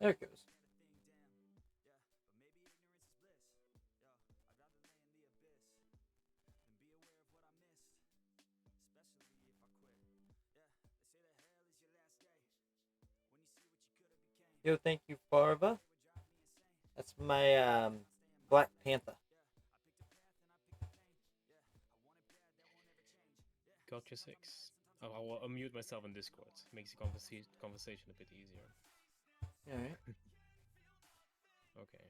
There it goes. Yo, thank you, Farva. That's my Black Panther. Gotcha 6. Oh, I'll unmute myself in Discord. Makes the conversation a bit easier. All right. Okay.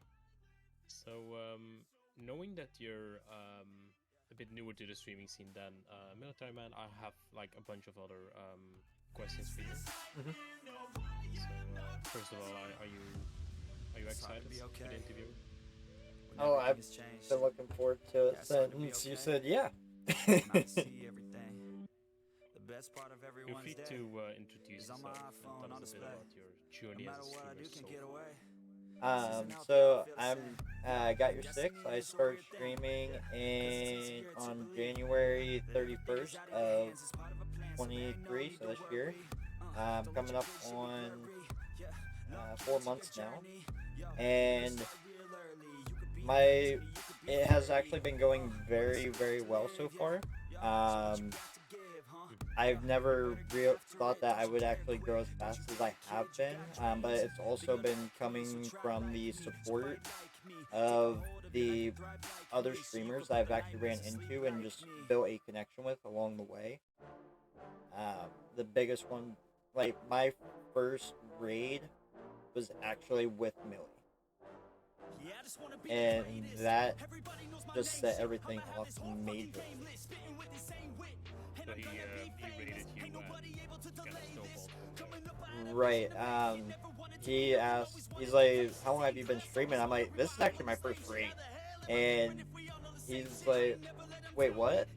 So, knowing that you're a bit newer to the streaming scene than Military Man, I have like a bunch of other questions for you. Mm-hmm. So, first of all, are you excited for the interview? Oh, I've been looking forward to it since you said yeah. Feel free to introduce yourself and tell us a bit about your journey as a streamer so far. So I'm got your six. I started streaming on January 31st of 23, so this year. Coming up on 4 months now, and my it has actually been going very very well so far. Um, I've never thought that I would actually grow as fast as I have been, but it's also been coming from the support of the other streamers I've actually ran into and just built a connection with along the way. The biggest one, like my first raid, was actually with Millie, and that just set everything off majorly. So he rated you and kind of snowballed from there. Right. He asked, he's like, "How long have you been streaming?" I'm like, "This is actually my first raid," and he's like, "Wait, what?"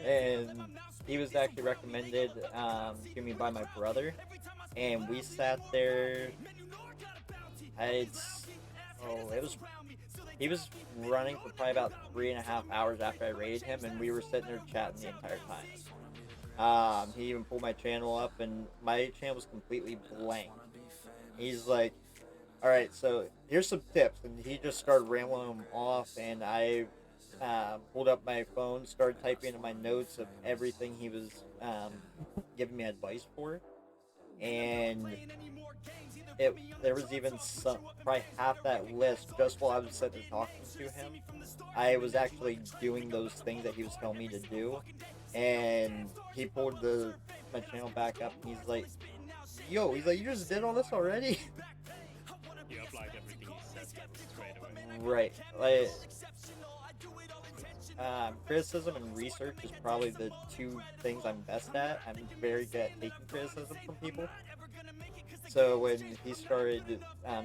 And he was actually recommended to me by my brother, and we sat there. I oh, it was he was running for probably about 3.5 hours after I raided him, and we were sitting there chatting the entire time. He even pulled my channel up, and my channel was completely blank. He's like, "All right, so here's some tips," and he just started rambling them off, and I pulled up my phone, started typing in my notes of everything he was giving me advice for, and there was even some probably half that list just while I was sitting there talking to him. I was actually doing those things that he was telling me to do, and he pulled my channel back up, and he's like, "Yo," he's like, "You just did all this already?" You applied everything he said straight away. Right. Like, criticism and research is probably the two things I'm best at. I'm very good at taking criticism from people. So when he started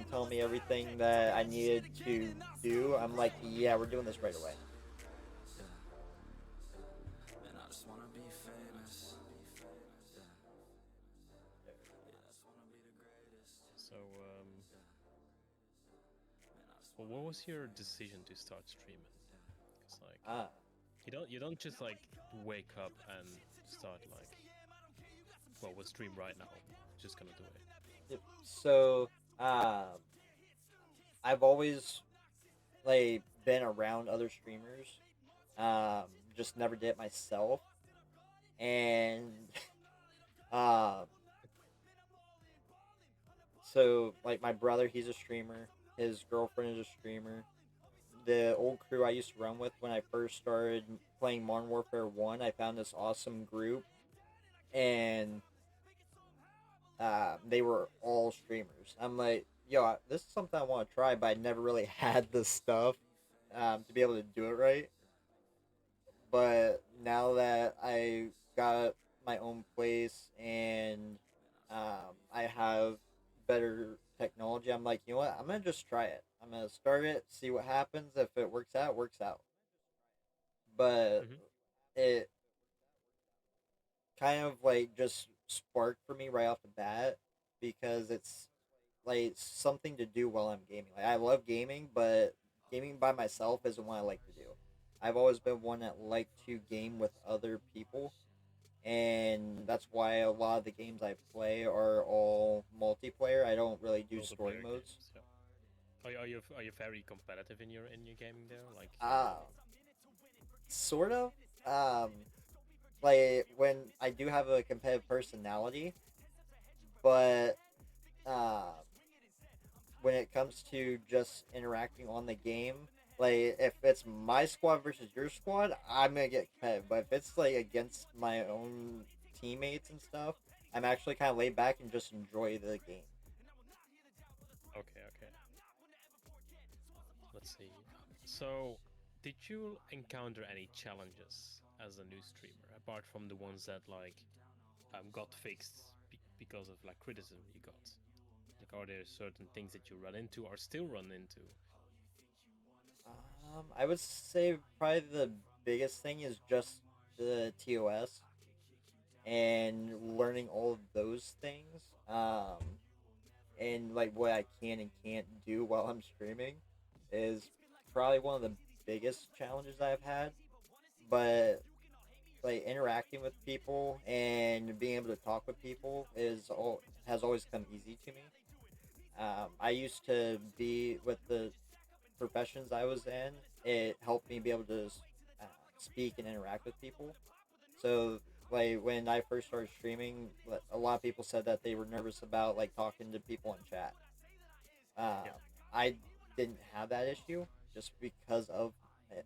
telling me everything that I needed to do, I'm like, "Yeah, we're doing this right away." So, well, what was your decision to start streaming? It's like Uh, you don't just like wake up and start like, well, we'll stream right now. Just gonna do it. so um, I've always like been around other streamers, um, just never did it myself, and um, so like my brother, he's a streamer. His girlfriend is a streamer. The old crew I used to run with when I first started playing Modern Warfare 1, I found this awesome group, and they were all streamers. I'm like, "Yo, this is something I want to try," but I never really had the stuff to be able to do it right. But now that I got my own place and I have better technology, I'm like, you know what? I'm gonna just try it. I'm gonna start it, see what happens. If it works out, it works out. But Mm-hmm. it kind of like just sparked for me right off the bat because it's like something to do while I'm gaming. Like I love gaming, but gaming by myself isn't what I like to do. I've always been one that liked to game with other people, and that's why a lot of the games I play are all multiplayer. I don't really do story Multiplayer modes. games. Yeah. Are you very competitive in your gaming there? Like, Uh, sort of. Um, like when I do have a competitive personality, but uh, when it comes to just interacting on the game, like if it's my squad versus your squad, I'm gonna get competitive. But if it's like against my own teammates and stuff, I'm actually kind of laid back and just enjoy the game. okay, okay. Let's see. So, did you encounter any challenges as a new streamer apart from the ones that like got fixed because of like criticism you got? Like, are there certain things that you run into or still run into? I would say probably the biggest thing is just the TOS and learning all of those things. And like what I can and can't do while I'm streaming is probably one of the biggest challenges I've had. But like interacting with people and being able to talk with people is all has always come easy to me. I used to be with the professions I was in. It helped me be able to uh, speak and interact with people. So like when I first started streaming, a lot of people said that they were nervous about like talking to people in chat. Yeah. I didn't have that issue just because of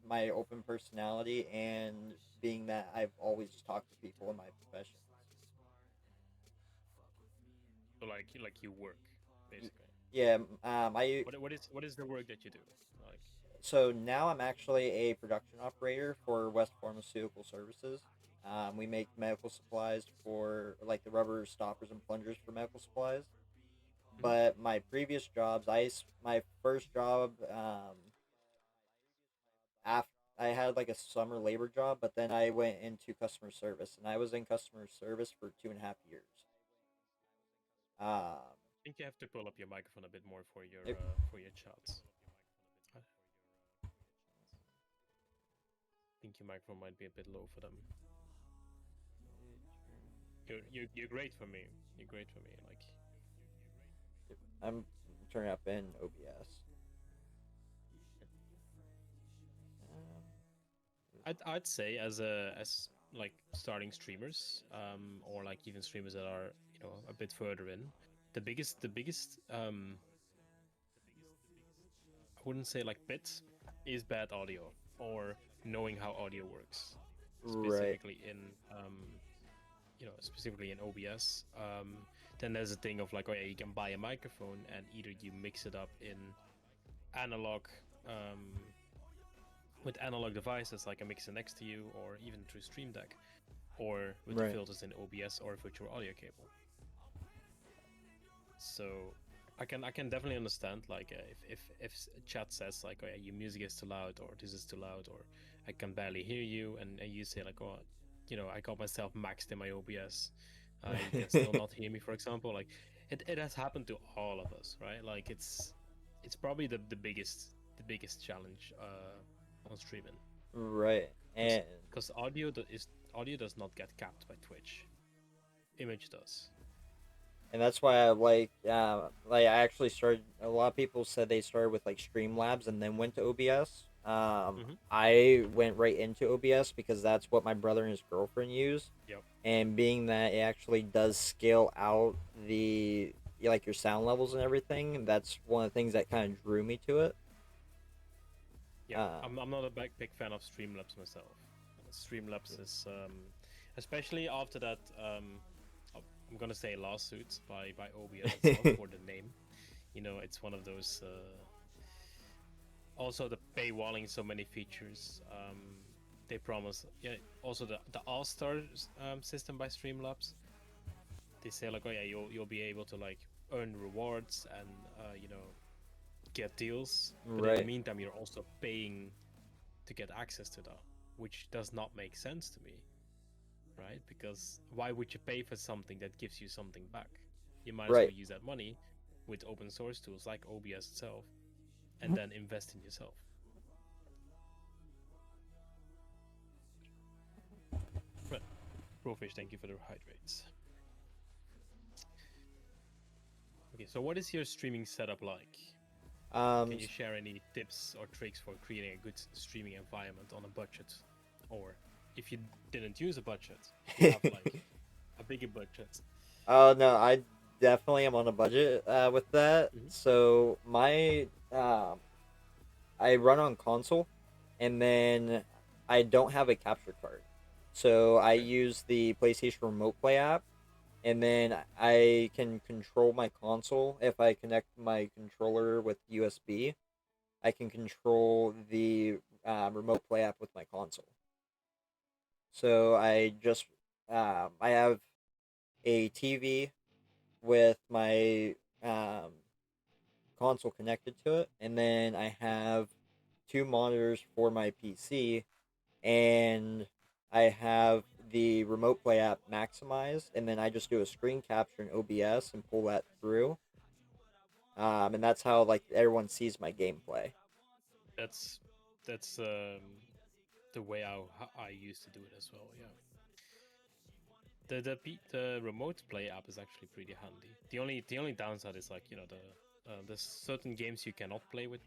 my open personality and being that I've always talked to people in my profession. So like you work basically. Yeah, I What is the work that you do? Like, so now I'm actually a production operator for West Pharmaceutical Services. We make medical supplies for like the rubber stoppers and plungers for medical supplies. mhm. But my previous jobs, my first job, after I had like a summer labor job, but then I went into customer service, and I was in customer service for 2.5 years. Um, I think you have to pull up your microphone a bit more it, for your chats. I think your microphone might be a bit low for them. You're great for me. You're great for me. Like, I'm turning up in OBS. Um, I'd say as like starting streamers, or like even streamers that are a bit further in, the biggest I wouldn't say like bit is bad audio or knowing how audio works, right, specifically in specifically in OBS. Then there's a thing of like, oh yeah, you can buy a microphone and either you mix it up in analog um, with analog devices like a mixer next to you, or even through Stream Deck, or with the right. filters in OBS or virtual audio cable. So I can definitely understand like if chat says like, oh yeah, your music is too loud, or this is too loud, or I can barely hear you, and you say like, oh, I got myself maxed in my OBS, you can still not hear me, for example. Like it has happened to all of us, right? Like it's probably the biggest challenge on streaming, Right, because and audio does not get capped by Twitch, image does. that's why I actually started. A lot of people said they started with like Streamlabs and then went to OBS. Mm-hmm. I went right into OBS because that's what my brother and his girlfriend use, Yep. and being that it actually does scale out the like your sound levels and everything, that's one of the things that kind of drew me to it. Yeah, Uh, I'm not a big fan of Streamlabs myself. Streamlabs is, especially after that, I'm gonna say lawsuits by OBS itself for the name. It's one of those. Also, the paywalling so many features. They promise. Yeah. Also, the All Stars system by Streamlabs. They say like, oh yeah, you'll be able to like earn rewards and get deals, but in the right, meantime, you're also paying to get access to that, which does not make sense to me, right? Because why would you pay for something that gives you something back? You might as well right. use that money with open source tools like OBS itself and then invest in yourself. Right. Profish, thank you for the hydrates. Okay, so what is your streaming setup like? Can you share any tips or tricks for creating a good streaming environment on a budget? Or if you didn't use a budget, you have like a bigger budget. Oh no, I definitely am on a budget with that. Mhm. So my I run on console, and then I don't have a capture card. So I Okay. use the PlayStation Remote Play app, and then I can control my console if I connect my controller with USB. I can control the Remote Play app with my console. So I have a TV with my console connected to it, and then I have two monitors for my PC, and I have the Remote Play app maximized, and then I just do a screen capture in OBS and pull that through. And that's how like everyone sees my gameplay. That's the way how I used to do it as well. Yeah. The remote play app is actually pretty handy. The only downside is like there's certain games you cannot play with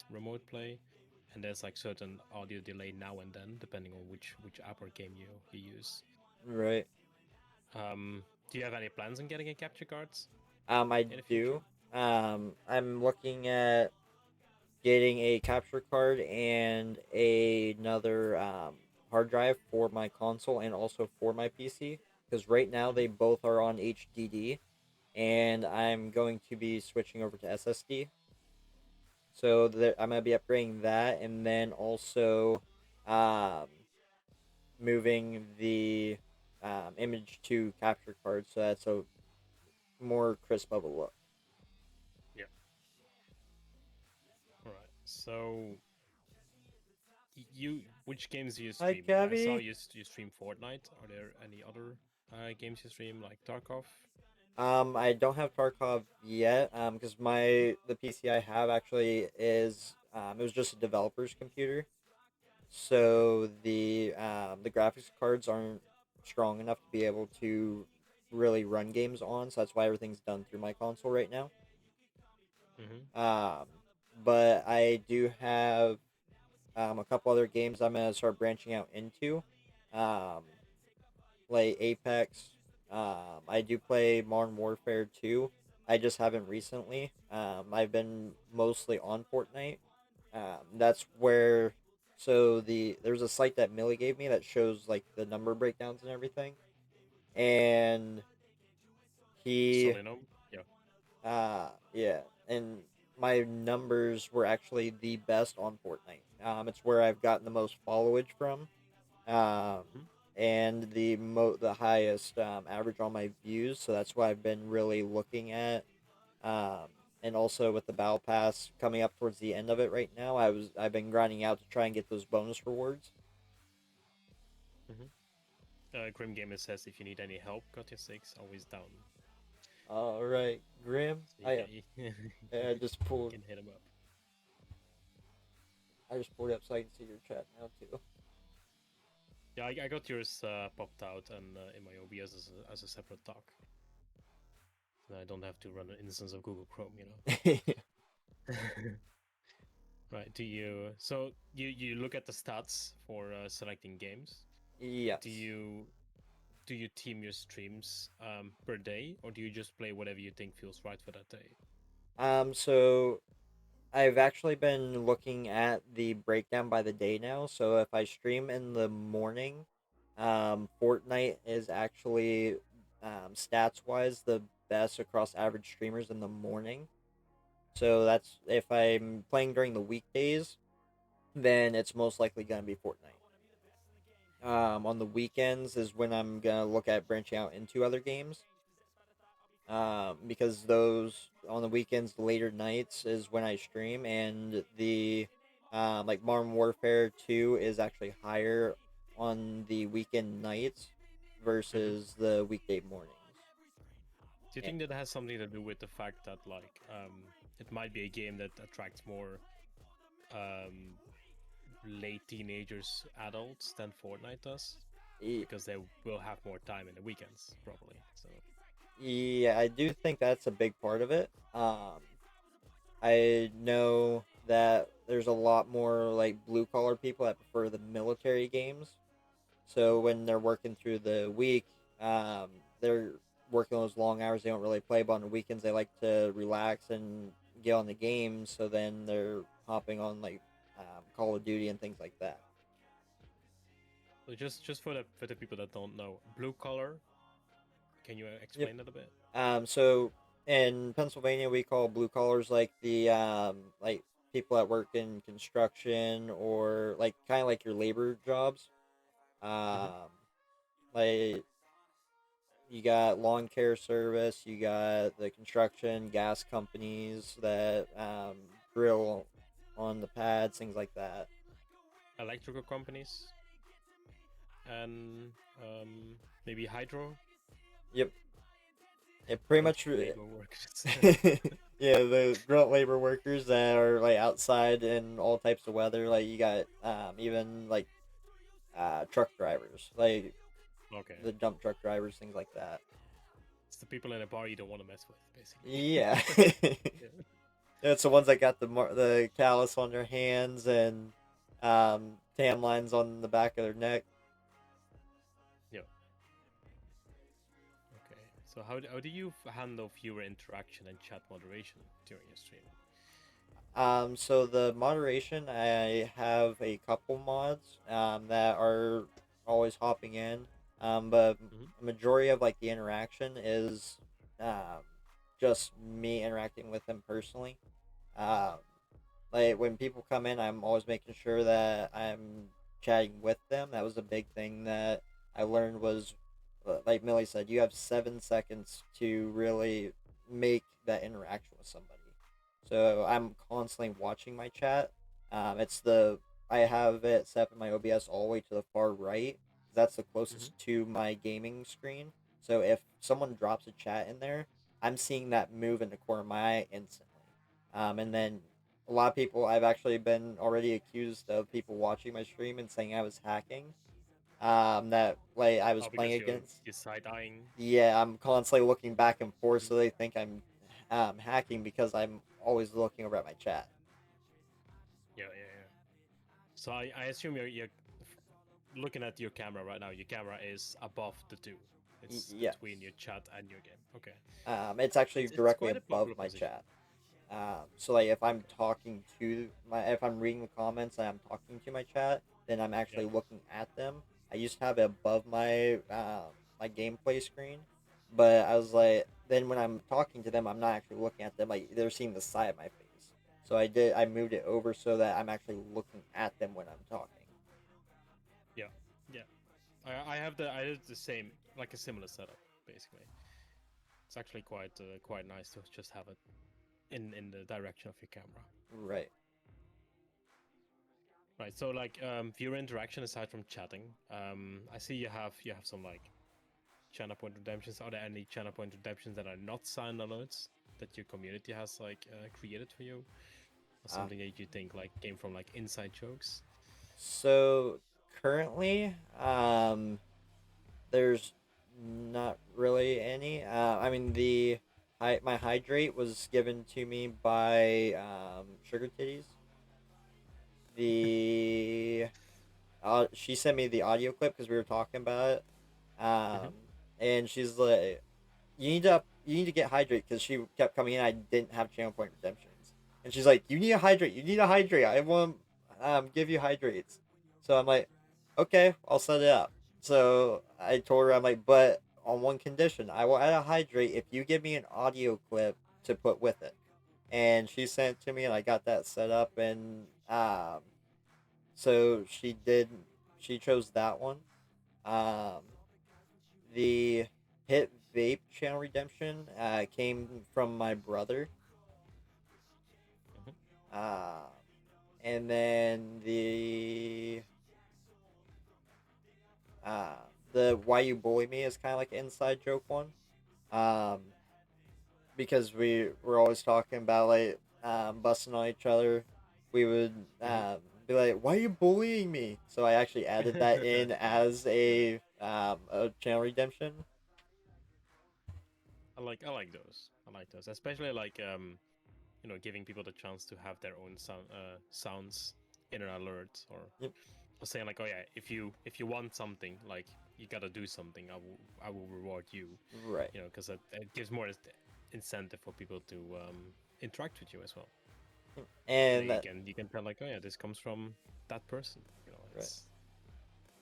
remote play, and there's like certain audio delay now and then depending on which app or game you use. Right. Do you have any plans on getting a capture cards I in the future? do. I'm looking at getting a capture card and another hard drive for my console and also for my PC. Because right now Mm-hmm. they both are on HDD, and I'm going to be switching over to SSD. So I'm gonna be upgrading that, and then also um, moving the image to capture card, so that's a more crisp of a look. Yeah. All right. So which games do you Hi, stream? I saw Cavi. you stream Fortnite. Are there any other games you stream like Tarkov? I don't have Tarkov yet, because the PC I have actually is it was just a developer's computer, Okay. so the graphics cards aren't strong enough to be able to really run games on. So that's why everything's done through my console right now. Mm-hmm. Um, but I do have a couple other games I'm gonna start branching out into, um, like Apex. I do play Modern Warfare 2. I just haven't recently. I've been mostly on Fortnite. That's where there's a site that Millie gave me that shows like the number breakdowns and everything, and he Solinum. Yeah. yeah, and my numbers were actually the best on Fortnite. It's where I've gotten the most followage from. Um, Mm-hmm. and the highest average on my views. So that's what I've been really looking at. Um, and also with the battle pass coming up towards the end of it right now, I've been grinding out to try and get those bonus rewards. Mm-hmm. Grim Gamer says if you need any help, got your six always down. All right, Grim. So you can you I just pulled can hit him up. I just pulled it up so I can see your chat now too. Yeah, I got yours popped out and in my OBS as a separate doc. And I don't have to run an instance of Google Chrome, you know. Right? You look at the stats for selecting games? Do Yes. you team your streams per day, or do you just play whatever you think feels right for that day? So I've actually been looking at the breakdown by the day now. So if I stream in the morning, Fortnite is actually stats wise the best across average streamers in the morning. So that's if I'm playing during the weekdays, then it's most likely gonna be Fortnite. On the weekends is when I'm gonna look at branching out into other games. Because those on the weekends, the later nights is when I stream, and the like Modern Warfare 2 is actually higher on the weekend nights Hmm. versus the weekday mornings. Do you Yeah. think that has something to do with the fact that like it might be a game that attracts more um, late teenagers, adults than Fortnite does? Ye- because they will have more time in the weekends probably. So Yeah, I do think that's a big part of it. I know that there's a lot more like blue collar people that prefer the military games. So when they're working through the week, um, they're working those long hours. They don't really play, but on the weekends they like to relax and get on the games. So then they're hopping on like Call of Duty and things like that. so just for the people that don't know, blue collar, can you Yep. explain that a bit? So in Pennsylvania, we call blue collars like the like people that work in construction or like kind of like your labor jobs. Hmm. Um, like you got lawn care service, you got the construction, gas companies that drill on the pads, things like that. Electrical companies and maybe hydro. Yep, it pretty Grunt much. labor workers. Yeah, the grunt labor workers that are like outside in all types of weather. Like you got even like truck drivers, like Okay, the dump truck drivers, things like that. it's the people in a bar you don't want to mess with, Yeah, basically. Yeah. it's the ones that got the callus on their hands and tan lines on the back of their neck. Yeah. Okay. So how do you handle viewer interaction and chat moderation during your stream? So the moderation, I have a couple mods that are always hopping in, but Hmm. a majority of like the interaction is um, just me interacting with them personally. Um, like when people come in, I'm always making sure that I'm chatting with them. That was a big thing that I learned was, like Millie said, you have 7 seconds to really make that interaction with somebody. So I'm constantly watching my chat. It's the I have it set up in my OBS all the way to the far right. That's the Hmm. closest to my gaming screen. So if someone drops a chat in there, I'm seeing that move in the corner of my eye instantly. And then a lot of people, I've actually been already accused of people watching my stream and saying I was hacking. That like I was Oh, playing because against. you're side eyeing. Yeah, I'm constantly looking back and forth, Mhm. so they think I'm hacking because I'm always looking over at my chat. Yeah, yeah, yeah. So I assume you're looking at your camera right now. Your camera is above the two. It's Yes. between your chat and your game. Okay. It's actually It's directly quite a above popular my position. chat. So like if I'm talking to if I'm reading the comments and I'm talking to my chat, then I'm Yeah. actually looking at them. I used to have it above my gameplay screen, but I was like, then when I'm talking to them, I'm not actually looking at them. Like they're seeing the side of my face. So I moved it over so that I'm actually looking at them when I'm talking. Yeah. Yeah. I have the same, like a similar setup basically. It's actually quite nice to just have it in the direction of your camera. Right. Right. So like viewer interaction aside from chatting, I see you have some like channel point redemptions. Are there any channel point redemptions that are not signed alerts that your community has like created for you, or Uh, something that you think like came from like inside jokes? so currently, there's not really any. I mean, my hydrate was given to me by Sugar Titties. The She sent me the audio clip because we were talking about it. Hmm. And she's like, you need to get hydrate because she kept coming in. I didn't have channel point redemptions, and she's like, you need a hydrate. You need a hydrate. I want give you hydrates. So I'm like, okay, I'll set it up. So I told her I'm like, but on one condition, I will add a hydrate if you give me an audio clip to put with it. And she sent it to me, and I got that set up, and so she did. She chose that one. Um, the Hit Vape channel redemption came from my brother. Hmm. Uh, and then uh, the Why You Bully Me is kind of like an inside joke one. Um, because we were always talking about like busting on each other. We would Hmm. be like, "Why are you bullying me?" So I actually added that in as a a channel redemption. I like those. I like those, especially like giving people the chance to have their own sounds in an alert, Yep. or saying like, oh yeah, if you want something, like you gotta do something, I will reward you, Right. because it gives more incentive for people to interact with you as well. And then And you that, can you can tell like, oh yeah, this comes from that person. right. It's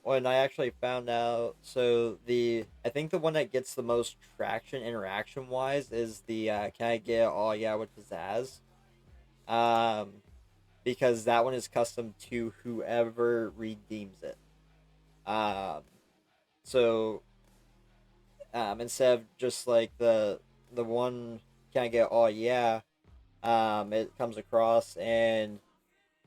When I actually found out, so I think the one that gets the most traction interaction wise is the can I get oh yeah with pizzazz, um, because that one is custom to whoever redeems it. Um, so instead of just like the one can I get oh yeah, it comes across and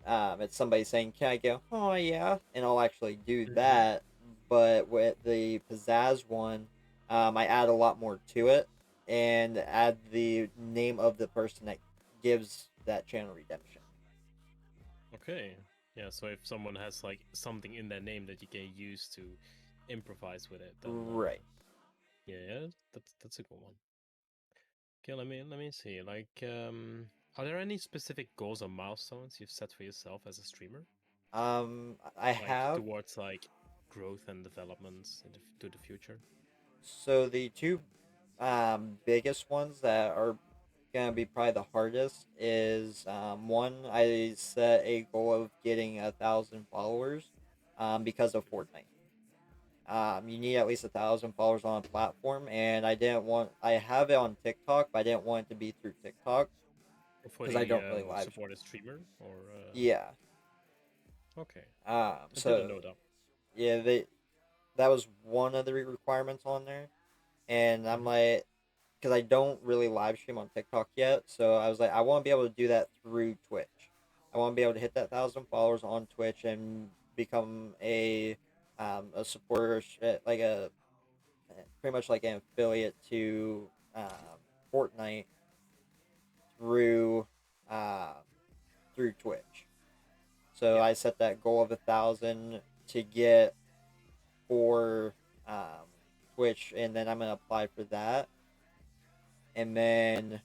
it's somebody saying, "Can I go?" Oh yeah, and I'll actually do Mhm. that. But with the pizzazz one, I add a lot more to it and add the name of the person that gives that channel redemption. Okay. Yeah, so if someone has like something in their name that you can use to improvise with it, then Right. yeah, that's a good one. Okay, let me see. Like, are there any specific goals or milestones you've set for yourself as a streamer, I like have towards like growth and developments to the future? so the two biggest ones that are gonna be probably the hardest is one I set a goal of getting 1,000 followers because of Fortnite. You need at least 1,000 followers on a platform, and I didn't want. I have it on TikTok, but I didn't want it to be through TikTok For because I the don't really live stream. supported streamer, or Yeah. okay, I didn't So know that. yeah, that was one of the requirements on there, and I'm Hmm. like, because I don't really live stream on TikTok yet, so I was like, I want to be able to do that through Twitch. I want to be able to hit that 1,000 followers on Twitch and become a supporter, like a pretty much like an affiliate to Fortnite through uh, through Twitch. So Yeah, I set that goal of 1,000 to get for um, Twitch, and then I'm gonna apply for that. And then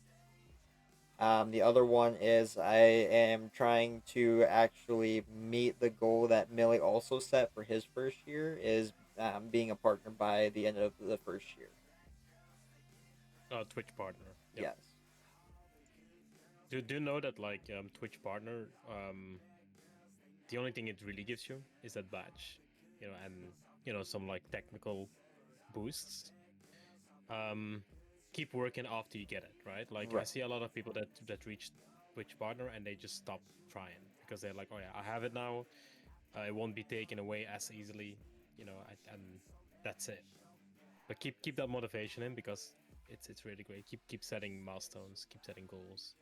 the other one is I am trying to actually meet the goal that Millie also set for his first year is being a partner by the end of the first year. Twitch partner. Yep. Yes. Do you know that like Twitch partner, the only thing it really gives you is that badge, and some like technical boosts. Um, keep working after you get it, right? Like I Right. see a lot of people that reach Twitch partner and they just stop trying because they're like, oh yeah, I have it now. It won't be taken away as easily, and that's it. But keep that motivation in because it's really great. Keep setting milestones, keep setting goals.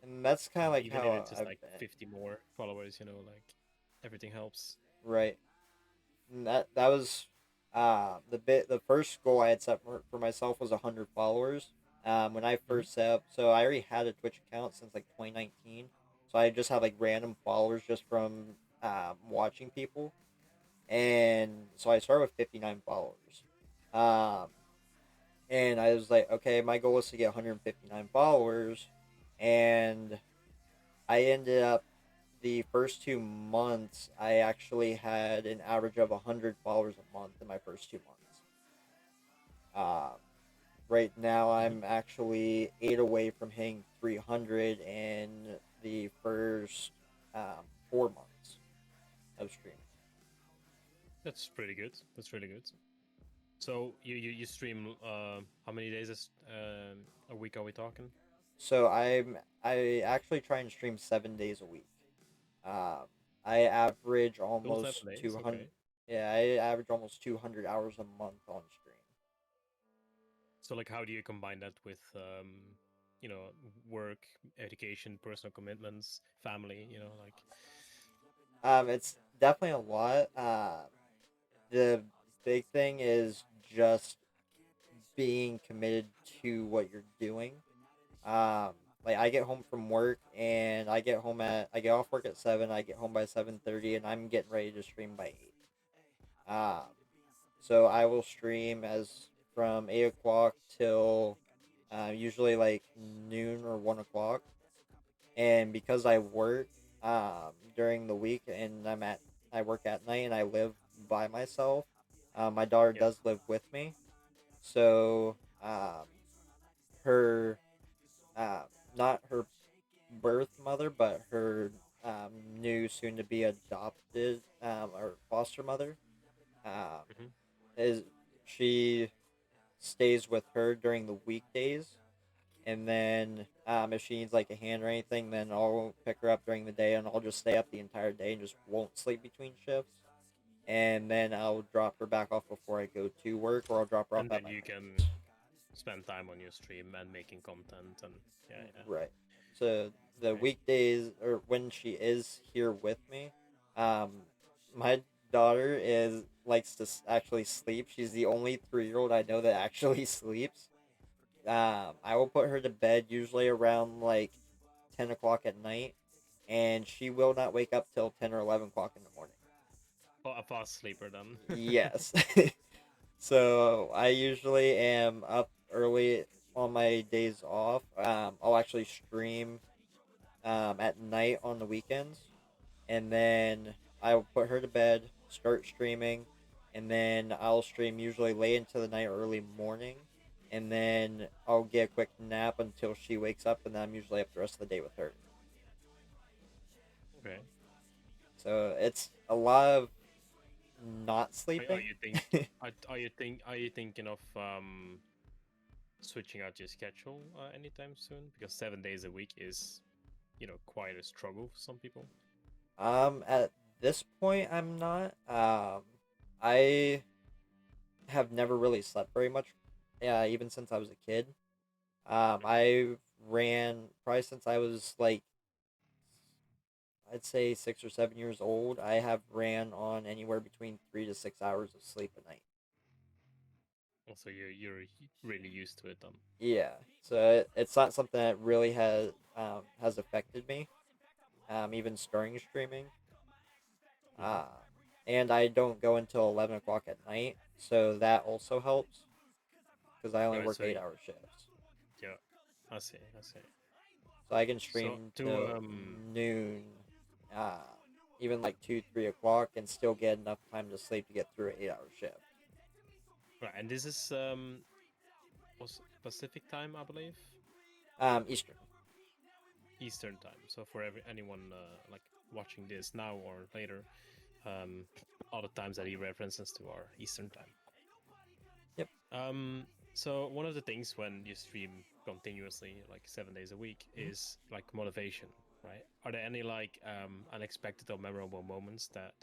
And that's kind of like Even if how it's just I've like been. 50 more followers, like everything helps. Right. And that was the first goal I had set for myself was 100 followers. When I Hmm. first set up, so I already had a Twitch account since like 2019. So I just had like random followers just from watching people, and so I started with 59 followers. Um, and I was like, okay, my goal is to get 159 followers, and I ended up the first 2 months, I actually had an average of 100 followers a month in my first 2 months. Uh, right now, Hmm. I'm actually 8 away from hitting 300 in the first 4 months of streaming. That's pretty good. That's really good. So you stream how many days a week are we talking? So I actually try and stream 7 days a week. Um, I average Still seven almost days, 200. okay. Yeah, I average almost 200 hours a month on stream. So like how do you combine that with you know, work, education, personal commitments, family, like It's definitely a lot. The big thing is just being committed to what you're doing. Um, like I get home from work and I get off work at 7. I get home by 7:30, and I'm getting ready to stream by 8. Um, So I will stream as from 8 o'clock till usually like noon or 1 o'clock. And because I work during the week and I work at night and I live by myself, my daughter Yeah. does live with me. So her uh, not her birth mother, but her new soon to be adopted or foster mother um, Hmm. is she stays with her during the weekdays, and then if she needs like a hand or anything, then I'll pick her up during the day, and I'll just stay up the entire day and just won't sleep between shifts. And then I'll drop her back off before I go to work, or I'll drop her off And at then my you home. can spend time on your stream and making content and yeah, yeah. Right. So the Okay. weekdays, or when she is here with me, um, my daughter is likes to actually sleep. She's the only 3-year-old I know that actually sleeps. I will put her to bed usually around like 10 o'clock at night, and she will not wake up till 10 or 11 o'clock in the morning. Oh, a fast sleeper then. Yes. So I usually am up early on my days off. I'll actually stream at night on the weekends, and then I'll put her to bed, start streaming, and then I'll stream usually late into the night, early morning, and then I'll get a quick nap until she wakes up, and then I'm usually up the rest of the day with her. Okay. So it's a lot of not Are sleeping. you think are you thinking of switching out your schedule anytime soon? Because 7 days a week is, quite a struggle for some people. At this point, I'm not. I have never really slept very much, even since I was a kid. Hmm. I ran probably since I was like I'd say 6 or 7 years old. I have ran on anywhere between 3 to 6 hours of sleep a night. Also, you're really used to it then. Yeah, so it's not something that really has affected me. Even starting streaming. Hmm. Uh, and I don't go until 11 o'clock at night, so that also helps because I only Right. work So 8 hour shifts. yeah, I see. I see. So I can So stream to till noon, uh, even like 2, 3 o'clock, and still get enough time to sleep to get through an 8 hour shift. right, and this is was Pacific time, I believe, Eastern. Eastern time. So for anyone like watching this now or later, um, all the times that he references to are Eastern time. Yep. Um, so one of the things when you stream continuously, like 7 days a week, Mhm. is like motivation, right? Are there any like unexpected or memorable moments that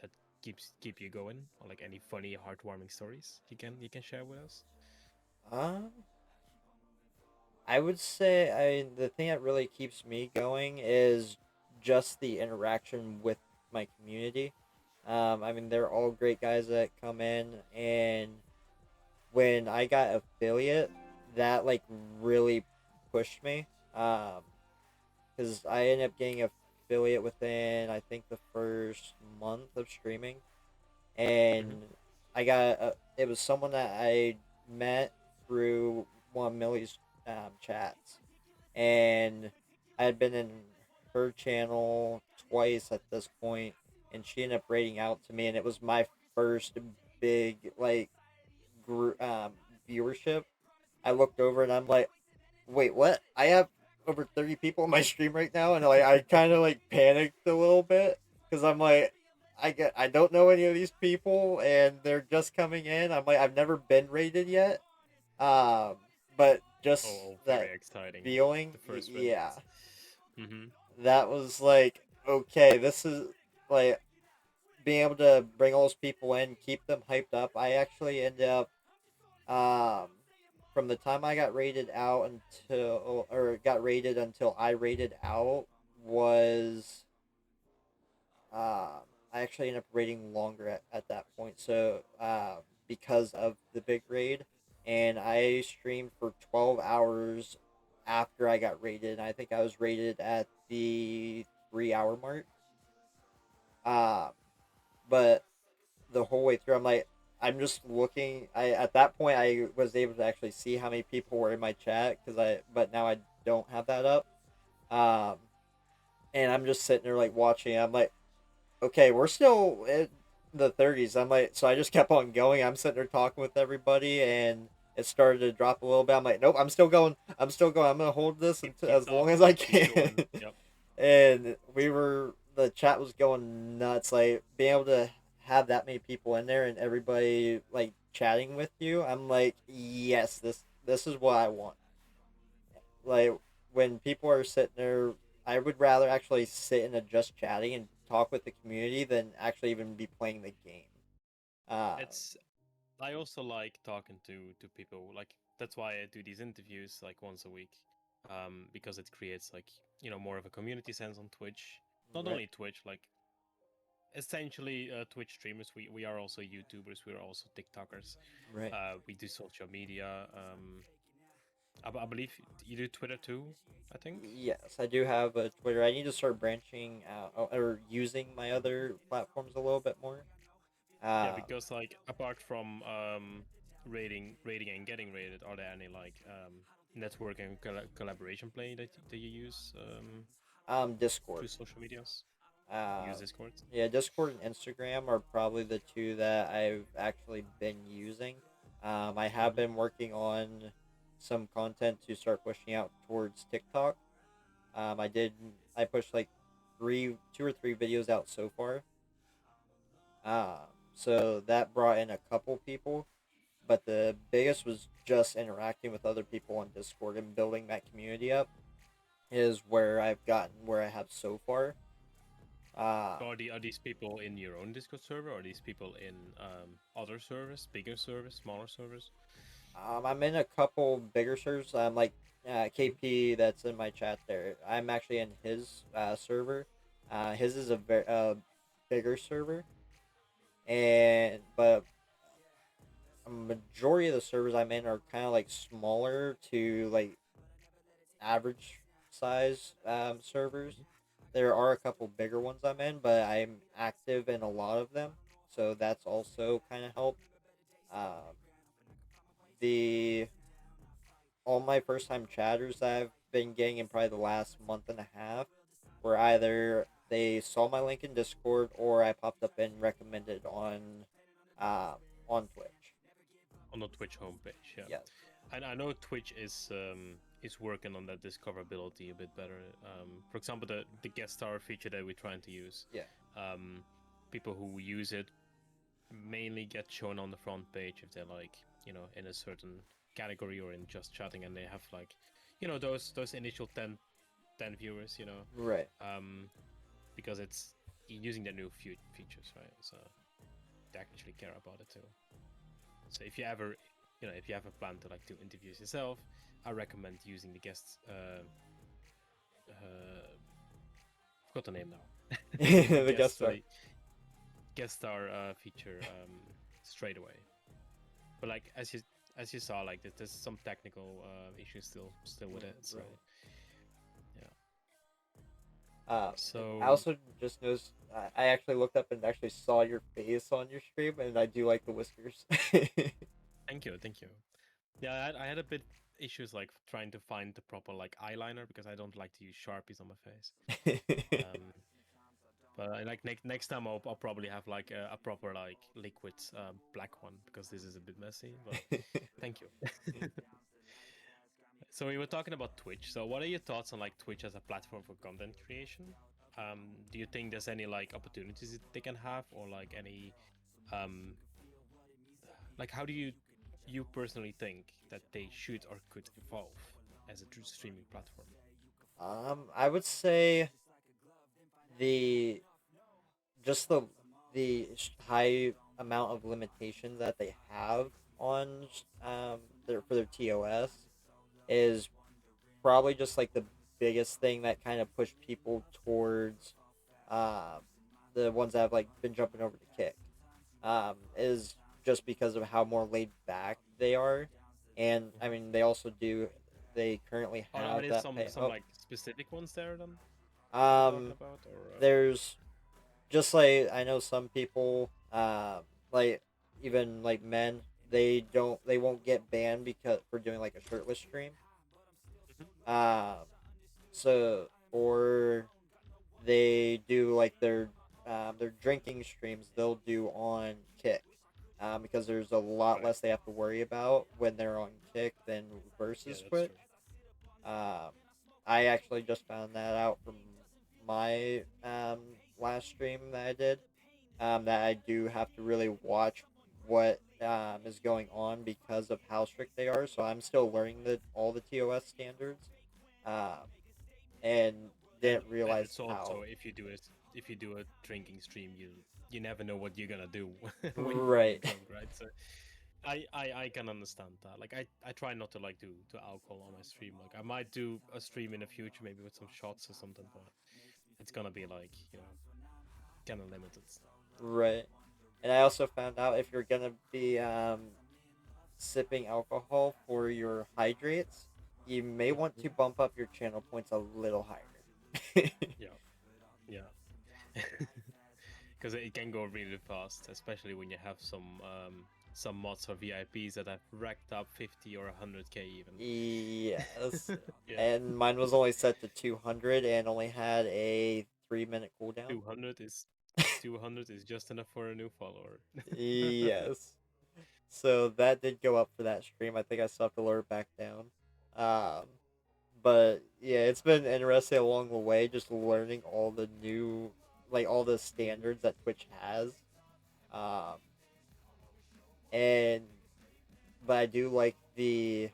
keep you going, or like any funny, heartwarming stories you can share with us? Um, I would say the thing that really keeps me going is just the interaction with my community. I mean, they're all great guys that come in, and when I got affiliate, that like really pushed me. Because I ended up getting affiliate within I think the first month of streaming, Hmm. and it was someone that I met through one of Millie's chats, and I had been in her channel twice at this point, and she ended up rating out to me, and it was my first big like viewership. I looked over and I'm like, wait, what? I have over 30 people on my stream right now, and like I kind of like panicked a little bit because I'm like, I don't know any of these people, and they're just coming in. I'm like, I've never been rated yet, um, but Oh, just oh, very that exciting. feeling, The first yeah, wins. Hmm. that was like, okay, this is like being able to bring all those people in, keep them hyped up. I actually ended up Um, from the time I got rated out until, or got rated until I rated out was, I actually ended up rating longer at that point. So, because of the big raid, and I streamed for 12 hours after I got rated. I think I was rated at the 3 hour mark. Um, but the whole way through, I'm like, I'm just looking. I At that point I was able to actually see how many people were in my chat but now I don't have that up. Um, and I'm just sitting there like watching. I'm like, okay, we're still in the 30s. I'm like, so I just kept on going. I'm sitting there talking with everybody, and it started to drop a little bit. I'm like, nope, I'm still going. I'm still going. I'm gonna hold this until, Keep as long as I talking, keep can. going. Yep. And the chat was going nuts. Like being able to have that many people in there and everybody like chatting with you. I'm like, yes, this is what I want. Like when people are sitting there, I would rather actually sit and just chatting and talk with the community than actually even be playing the game. Uh, It's I also like talking to people. Like that's why I do these interviews like once a week, because it creates like more of a community sense on Twitch. Not right, only Twitch, like essentially Twitch streamers. We are also YouTubers. We are also TikTokers. right. We do social media. I believe you do Twitter too. I think. Yes, I do have a Twitter. I need to start branching out or using my other platforms a little bit more. Yeah, Um, because like apart from rating and getting rated, are there any like network and collaboration play that you use Discord. through social medias? Uh, Use Discord. yeah, Discord and Instagram are probably the two that I've actually been using. I have Mm-hmm. been working on some content to start pushing out towards TikTok. I did. I pushed like two or three videos out so far. So that brought in a couple people, but the biggest was just interacting with other people on Discord and building that community up is where I've gotten where I have so far. Uh, So are these people in your own Discord server, or are these people in other servers, bigger servers, smaller servers? I'm in a couple bigger servers. I'm like KP that's in my chat there. I'm actually in his server. His is a bigger server, and but a majority of the servers I'm in are kind of like smaller to like average size servers. There are a couple bigger ones I'm in, but I'm active in a lot of them, so that's also kind of helped. Um, the all my first time chatters that I've been getting in probably the last month and a half were either they saw my link in Discord or I popped up and recommended uh, on Twitch. On the Twitch homepage? Yeah, Yes. and I know Twitch is working on that discoverability a bit better. For example, the guest star feature that we're trying to use. Yeah. Um, People who use it mainly get shown on the front page if they're like in a certain category or in just chatting, and they have like those initial 10 viewers, Right. um, because it's using the new features, right? So they actually care about it too. So if you ever if you have a plan to like do interviews yourself, I recommend using the guest forgot the name now. The The guest guest star. guest star feature straight away. But like as you saw, like there's some technical issues still with it. So Right. yeah. Um, I So also just noticed I actually looked up and actually saw your face on your stream, and I do like the whiskers. thank you. Yeah, I had a bit issues like trying to find the proper like eyeliner because I don't like to use sharpies on my face. But I like next time I'll probably have like a proper like liquid black one because this is a bit messy. But thank you. So we were talking about Twitch. So what are your thoughts on like Twitch as a platform for content creation? Do you think there's any like opportunities that they can have, or like any um, like how do you personally think that they should or could evolve as a true streaming platform? I would say the just high amount of limitations that they have on for their TOS is probably just like the biggest thing that kind of pushed people towards um the ones that have like been jumping over to Kick is just because of how more laid back they are, and I mean they currently Are have there that pay. some like specific ones there then you're talking Um, about, or there's just like I know some people like even like men, they won't get banned because for doing like a shirtless stream. Mhm. Um, so or they do like their drinking streams they'll do on Kick, because there's a lot Right. less they have to worry about when they're on Kick than Yeah, versus that's Twitch. true. Um, I actually just found that out from my last stream that I did. That I do have to really watch what is going on because of how strict they are. So I'm still learning all the TOS standards, um, and And didn't realize it's also, how. if you do a drinking stream, you never know what you're gonna do when you're Right. drunk, right? So I can understand that. Like I try not to like do alcohol on my stream. Like I might do a stream in the future, maybe with some shots or something, but it's gonna be like, kind of limited. Right. And I also found out if you're gonna be sipping alcohol for your hydrates, you may want Mhm. to bump up your channel points a little higher. Yeah, yeah. Because it can go really fast, especially when you have some mods or VIPs that have racked up 50 or 100k even. Yes. Yeah, And mine was only set to 200 and only had a 3-minute cooldown. 200 is 200 is just enough for a new follower. Yes. So that did go up for that stream. I think I still have to lower it back down. Um, but yeah, it's been interesting along the way, just learning all the new, like all the Mhm. standards that Twitch has. Um, and but I do like the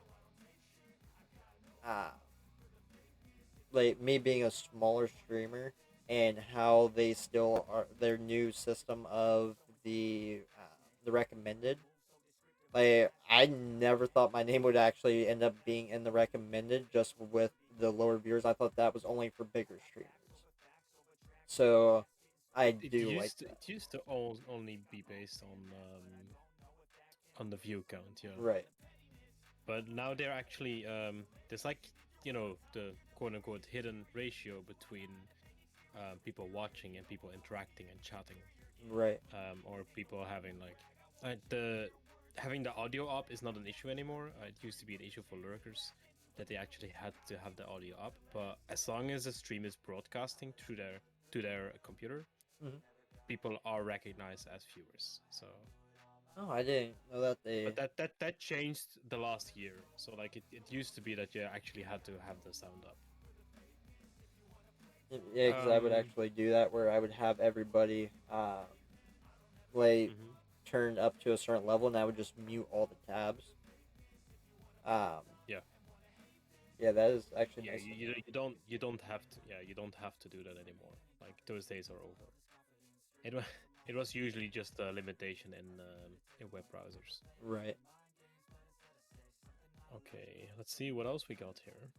uh, like me being a smaller streamer and how they still are their new system of the recommended. Like I never thought my name would actually end up being in the recommended just with the lower viewers. I thought that was only for bigger streamers. So I do like that. It used to only be based on the view count, yeah. Right. But now they're actually there's like, the quote unquote hidden ratio between people watching and people interacting and chatting, Right. or people having like the having the audio up is not an issue anymore. It used to be an issue for lurkers that they actually had to have the audio up, but as long as the stream is broadcasting through their to their computer, Hmm. people are recognized as viewers. So, Oh, I didn't know that but they. that changed the last year. So like it used to be that you actually had to have the sound up. Yeah, because I would Um, actually do that where I would have everybody like mhm. turned up to a certain level, and I would just mute all the tabs. Um, Yeah, yeah, that is actually yeah. nice to know. You don't have to, yeah, you don't have to do that anymore. Like those days are over. It was it was usually just a limitation in web browsers. Right. Okay, let's see what else we got here.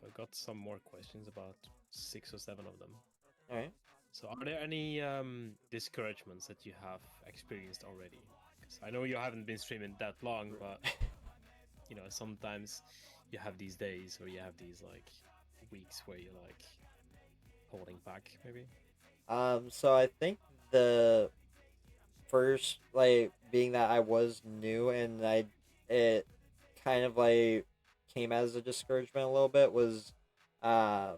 I got some more questions, about 6 or 7 of them. All right. So, are there any discouragements that you have experienced already? Because I know you haven't been streaming that long, but sometimes you have these days or you have these like weeks where you're like holding back, maybe. So I think the first, like, being that I was new and it kind of like came as a discouragement a little bit was, um,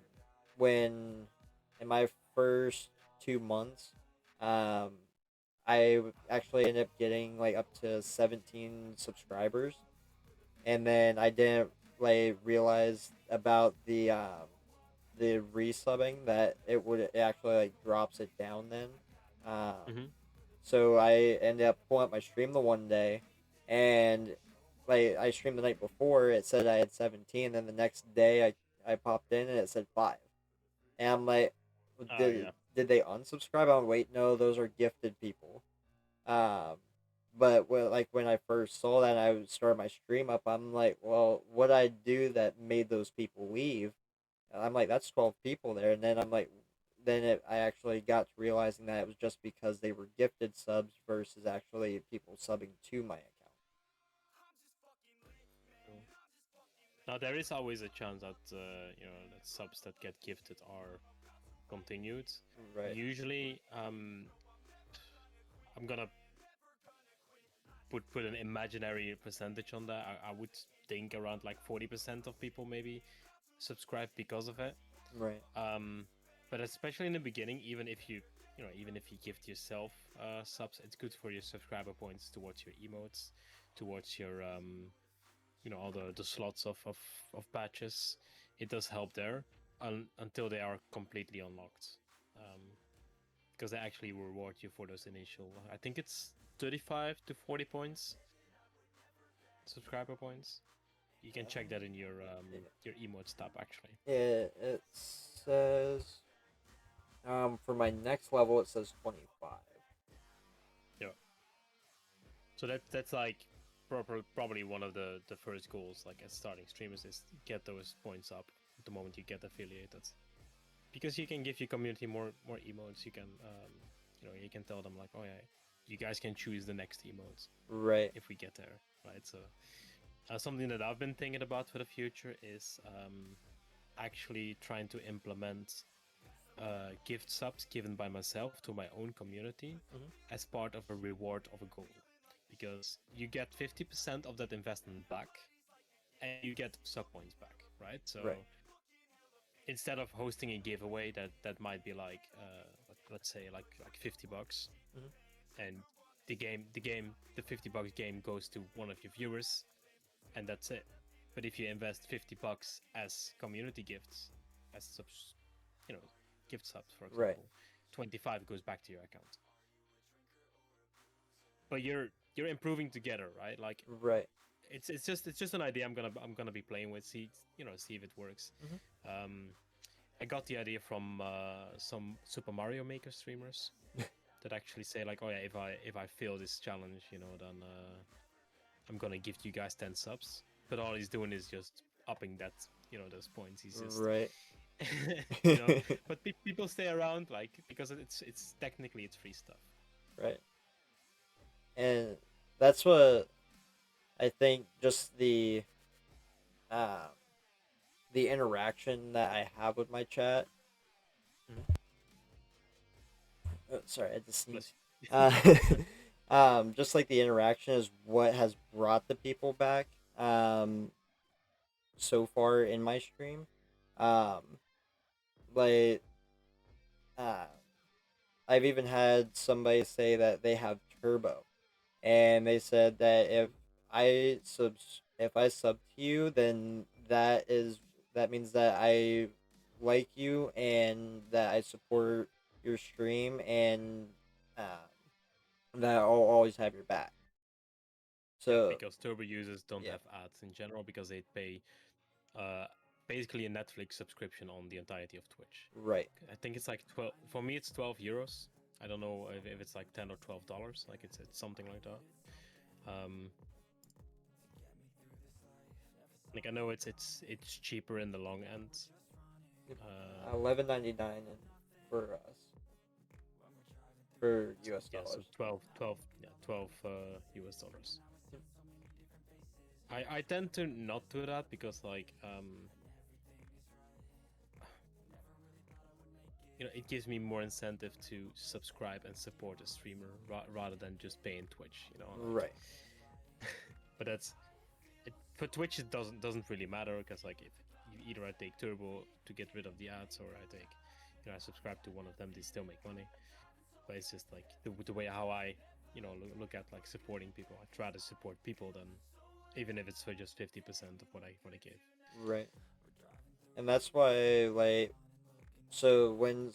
when in my first 2 months, um, actually ended up getting like up to 17 subscribers, and then I didn't like realize about the resubbing that it actually like drops it down then. Um, Mm-hmm. so I ended up pulling up my stream the one day, and like I streamed the night before. It said I had 17, and the next day I popped in and it said 5, and I'm like, Oh did yeah. did they unsubscribe? I'm wait, no, those are gifted people. Um, but when I first saw that, and I started my stream up. I'm like, well, what I do that made those people leave? And I'm like, that's 12 people there, and then I'm like, I actually got to realizing that it was just because they were gifted subs versus actually people subbing to my account. Mm. Now there is always a chance that that subs that get gifted are continued. Right. Usually, I'm gonna put an imaginary percentage on that, I would think around like 40% of people maybe subscribe because of it. Right. But especially in the beginning, even if you gift yourself subs, it's good for your subscriber points towards your emotes, towards your all the slots of patches. It does help there until they are completely unlocked, because they actually reward you for those initial. I think it's 35 to 40 points, subscriber points. You can check that in your emotes tab actually. It says for my next level it says 25. Yeah. So that's like probably one of the first goals, like as starting streamers, is get those points up the moment you get affiliated, because you can give your community more emotes. You can you can tell them like, oh yeah, you guys can choose the next emotes Right. if we get there, right? So something that I've been thinking about for the future is actually trying to implement gift subs given by myself to my own community as part of a reward of a goal, because you get 50% of that investment back and you get sub points back, right? So Right. instead of hosting a giveaway that might be like let's say like $50, and the $50 game goes to one of your viewers, and that's it. But if you invest $50 as community gifts, as subs, gift subs, for example, Right. 25 goes back to your account. But you're improving together, right? Like Right. it's just an idea I'm gonna be playing with, see if it works. I got the idea from some Super Mario Maker streamers that actually say like, oh yeah, if I fail this challenge, then I'm gonna give you guys 10 subs. But all he's doing is just upping that, those points. He's just Right. But people stay around, like, because it's technically it's free stuff. Right. And that's what I think. Just the interaction that I have with my chat. Oh, sorry, I just sneezed. Just like the interaction is what has brought the people back. So far in my stream, um, like, uh, I've even had somebody say that they have turbo, and they said that if I sub to you, then that means that I like you and that I support your stream, and that I'll always have your back. So Because Turbo users don't yeah. have ads in general, because they pay basically a Netflix subscription on the entirety of Twitch. Right. I think it's like 12. For me, it's €12. I don't know if it's like $10 or $12. Like it's something like that. Like I know it's cheaper in the long end. $11.99 for us, for US Yeah, so dollars. 12 US dollars. I tend to not do that because like it gives me more incentive to subscribe and support a streamer rather than just paying Twitch, like, Right. But for Twitch it doesn't really matter, because like if either I take Turbo to get rid of the ads, or I take I subscribe to one of them, they still make money. But it's just like the way how I look at like supporting people. I try to support people, then even if it's for just 50% of what I give. Right. And that's why, like, so when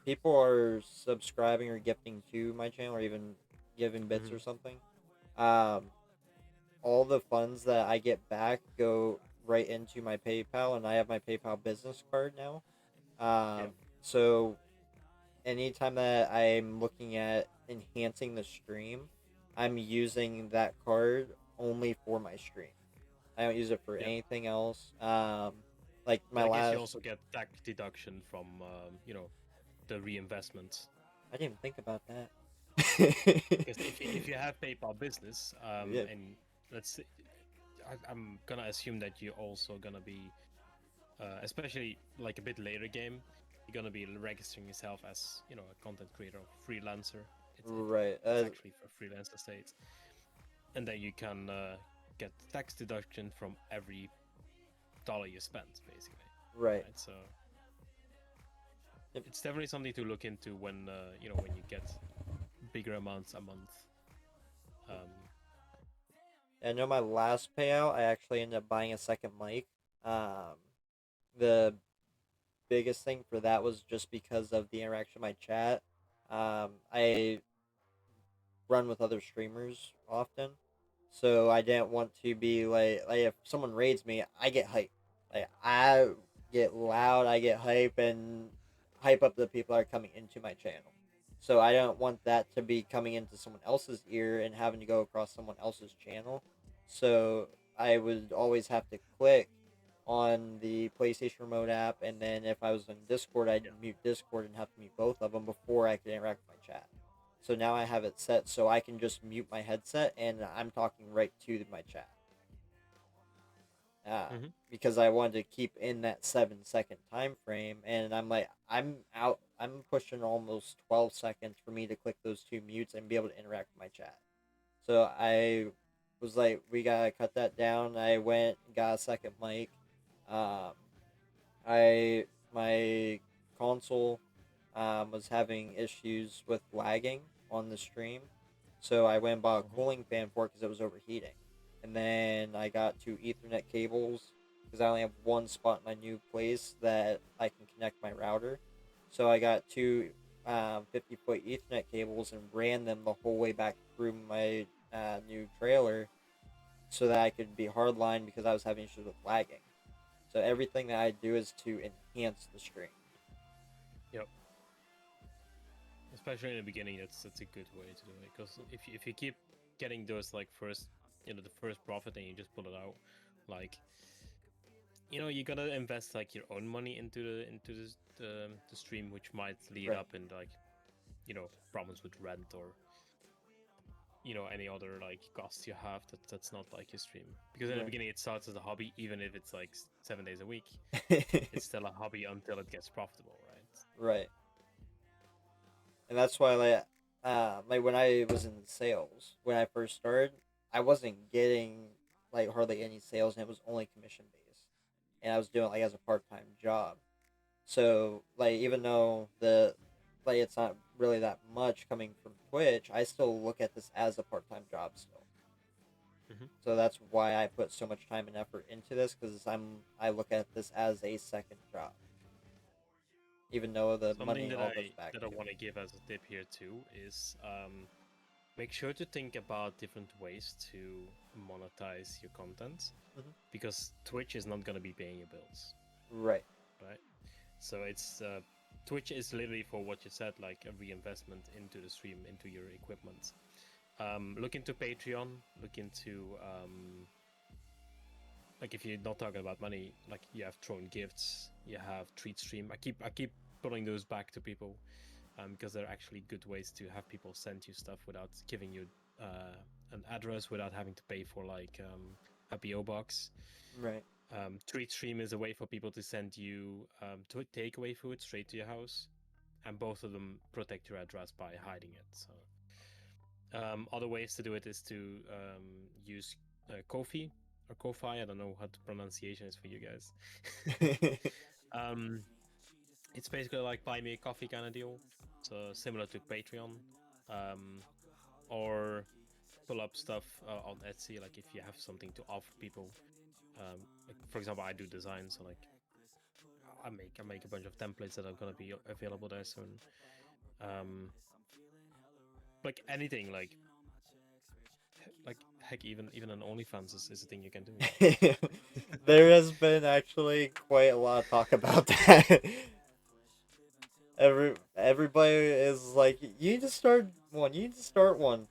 people are subscribing or gifting to my channel, or even giving bits or something, all the funds that I get back go right into my PayPal, and I have my PayPal business card now. So anytime that I'm looking at enhancing the stream, I'm using that card only for my stream. I don't use it for anything else. Like my I guess last, you also get tax deduction from the reinvestment. I didn't even think about that. Because if you have PayPal business, Yeah. and let's say, I'm gonna assume that you're also gonna be, especially like a bit later game, you're gonna be registering yourself as a content creator or freelancer. Right. It's actually for freelancer state. and then you can get tax deduction from every dollar you spend, basically. Right. So Yep. it's definitely something to look into when when you get bigger amounts a month. I know my last payout, I actually ended up buying a second mic. The biggest thing for that was just because of the interaction with my chat. I run with other streamers often, so I didn't want to be like if someone raids me, I get hype. Like I get loud, I get hype and hype up the people that are coming into my channel. So I don't want that to be coming into someone else's ear and having to go across someone else's channel. So I would always have to click on the PlayStation Remote app, and then if I was in Discord, I'd mute Discord and have to mute both of them before I could interact with my chat. So now I have it set so I can just mute my headset and I'm talking right to my chat. Because I wanted to keep in that 7-second time frame, and I'm out. I'm pushing almost 12 seconds for me to click those two mutes and be able to interact with my chat. So I was like, we gotta cut that down. I went and got a second mic. Um, my console was having issues with lagging on the stream, so I went and bought a cooling fan for it because it was overheating. And then I got two Ethernet cables because I only have one spot in my new place that I can connect my router. So I got two 50-foot Ethernet cables and ran them the whole way back through my new trailer so that I could be hardline because I was having issues with lagging. So everything that I do is to enhance the stream. Yep. Especially in the beginning, that's a good way to do it. Because if you keep getting those like first, the first profit and you just pull it out, like, you gotta invest like your own money into the stream, which might lead up in like, problems with rent or any other like costs you have that's not like your stream. Because in the beginning it starts as a hobby, even if it's like 7 days a week. It's still a hobby until it gets profitable, right? Right. And that's why like when I was in sales, when I first started, I wasn't getting like hardly any sales, and it was only commission based, and I was doing it like as a part-time job. So like even though it's not really that much coming from Twitch, I still look at this as a part-time job still. So that's why I put so much time and effort into this, because I look at this as a second job, even though the money all goes back. That I want to give as a tip here too is make sure to think about different ways to monetize your content, because Twitch is not going to be paying your bills. Right. So it's Twitch is literally for what you said, like a reinvestment into the stream, into your equipment. Look into Patreon. Look into like if you're not talking about money, like you have Throne Gifts, you have Treatstream. I keep pulling those back to people because they're actually good ways to have people send you stuff without giving you an address, without having to pay for like a PO box. Right. Treatstream is a way for people to send you takeaway food straight to your house, and both of them protect your address by hiding it. So other ways to do it is to use Ko-fi or Ko-fi. I don't know what the pronunciation is for you guys. It's basically like buy me a coffee kind of deal, so similar to Patreon, or pull up stuff on Etsy. Like if you have something to offer people, like for example, I do design, so like I make a bunch of templates that are gonna be available there soon. Like anything, like heck, even an OnlyFans is a thing you can do. There has been actually quite a lot of talk about that. Everybody is like, you need to start one. You need to start one.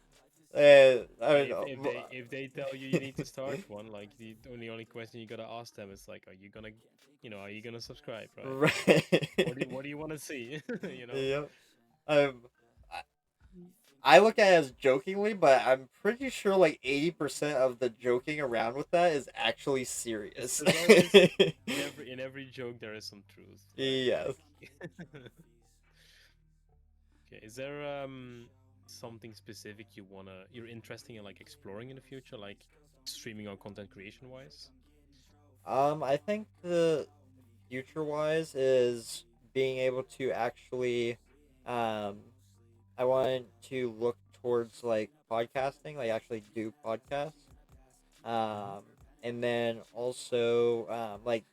I don't know. If they tell you need to start one, like the only question you gotta ask them is like, are you gonna subscribe, right? Right. What do you want to see? Yep. I look at it as jokingly, but I'm pretty sure like 80% of the joking around with that is actually serious. In every joke there is some truth. Right? Yes. Okay, is there something specific you're interested in like exploring in the future, like streaming or content creation wise? I think the future wise is being able to actually, um, I want to look towards like podcasting, like actually do podcasts. Hmm. Um, and then also like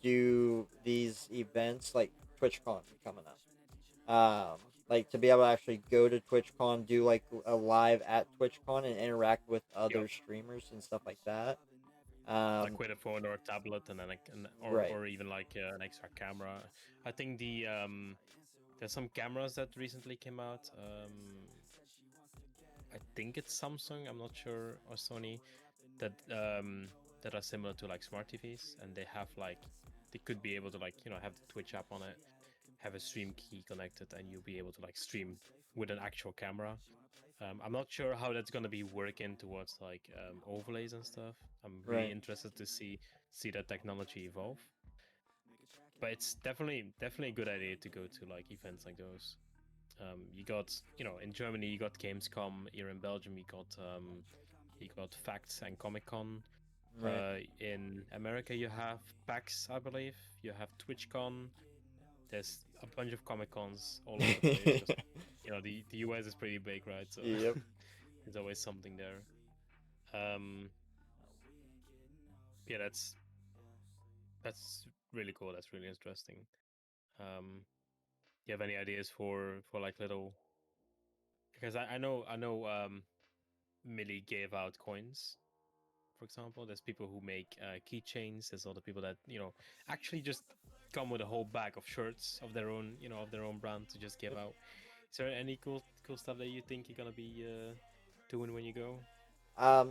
do these events like TwitchCon coming up. Like to be able to actually go to TwitchCon, do like a live at TwitchCon and interact with Yep. other streamers and stuff like that. Like Um, with a phone or a tablet, and then right. or even like an extra camera. I think there's some cameras that recently came out. I think it's Samsung. I'm not sure, or Sony that that are similar to like smart TVs, and they have like they could be able to like have the Twitch app on it, have a stream key connected, and you'll be able to like stream with an actual camera. I'm not sure how that's gonna be working towards like overlays and stuff. I'm really Right. interested to see that technology evolve. But it's definitely a good idea to go to like events like those. You got in Germany you got Gamescom. Here in Belgium you got Facts and Comic Con. Right. In America you have PAX, I believe. You have TwitchCon. There's a bunch of Comic Cons all over the place because the US is pretty big, right? So Yep. there's always something there. Um, yeah, that's really cool. That's really interesting. Um, you have any ideas for like little? Because I know Millie gave out coins, for example. There's people who make keychains. There's other people that actually just come with a whole bag of shirts of their own of their own brand to just give Yep. out. Is there any cool stuff that you think you're gonna be doing when you go?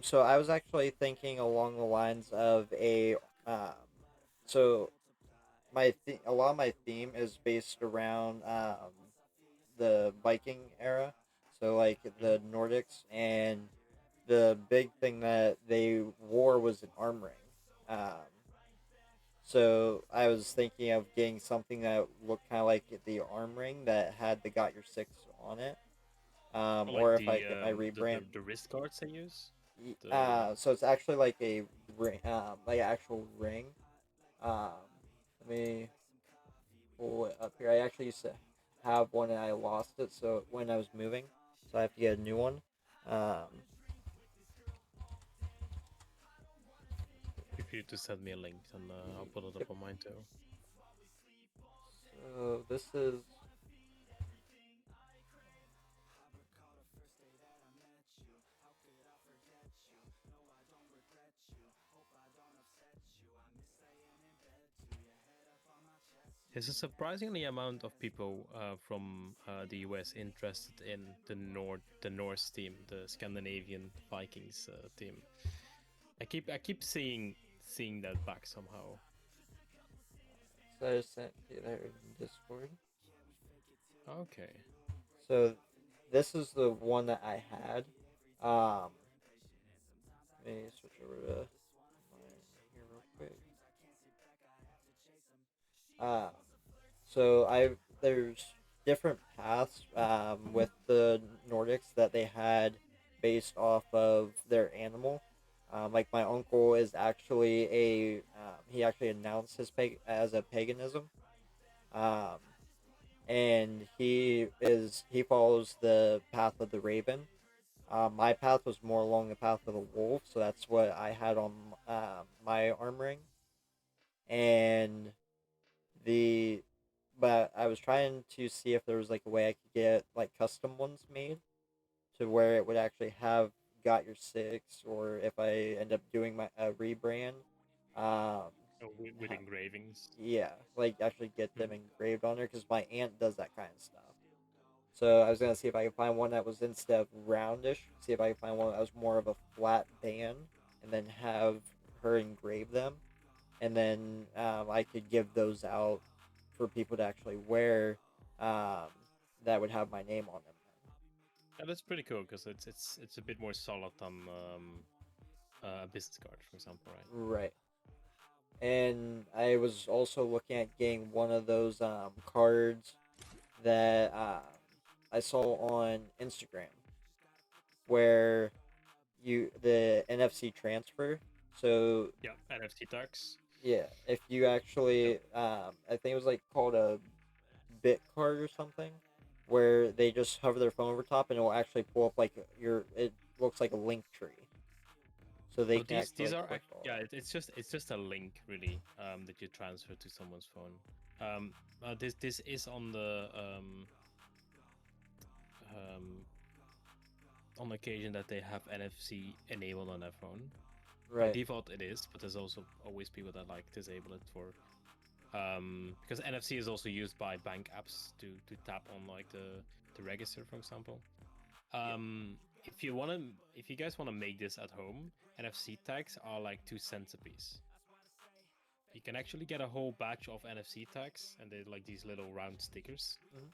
So I was actually thinking along the lines of um, so a lot of my theme is based around the Viking era, so like Mhm. the Nordics, and the big thing that they wore was an arm ring. Um, so I was thinking of getting something that looked kind of like the arm ring that had the "Got Your Six" on it. Or like Or if I get my rebrand, the wrist guards they use. The so it's actually like a ring, like an actual ring. Um, let me pull it up here. I actually used to have one and I lost it. So when I was moving, so I have to get a new one. Um, If you to send me a link, and I'll put it yep. up on mine too. So this is. There's a surprisingly amount of people from the US interested in the Norse team, the Scandinavian Vikings team. I keep seeing that back somehow. So I just sent you there in Discord. Okay. So this is the one that I had. Um, let me switch over to mine here real quick. Um, so I there's different paths with the Nordics that they had based off of their animal. Like my uncle is actually he actually announced his as a paganism. Um, and he follows the path of the raven. My path was more along the path of the wolf, so that's what I had on my arm ring. And the but I was trying to see if there was like a way I could get like custom ones made to where it would actually have "Got Your Six," or if I end up doing my rebrand, um, Oh, with ha- engravings. yeah, like actually get them Hmm. engraved on there because my aunt does that kind of stuff. So I was gonna see if I could find one that was instead of roundish, see if I could find one that was more of a flat band, and then have her engrave them, and then I could give those out for people to actually wear. Um, that would have my name on them. Yeah, that's pretty cool because it's a bit more solid than a business card, for example, right? Right. And I was also looking at getting one of those cards that I saw on Instagram where the NFC transfer. So Yeah, NFC tags. yeah, if you Yep. actually, I think it was like called a bit card or something, where they just hover their phone over top and it will actually pull up like your. It looks like a link tree, so they So can actually these like are click all yeah, that. it's just a link really that you transfer to someone's phone. This is um, on occasion that they have NFC enabled on their phone. By Right, default, it is, but there's also always people that like disable it for because NFC is also used by bank apps to tap on like the register, for example. yeah, If if you guys want to make this at home, NFC tags are like 2 cents a piece. You can actually get a whole batch of NFC tags, and they're like these little round stickers. mhm.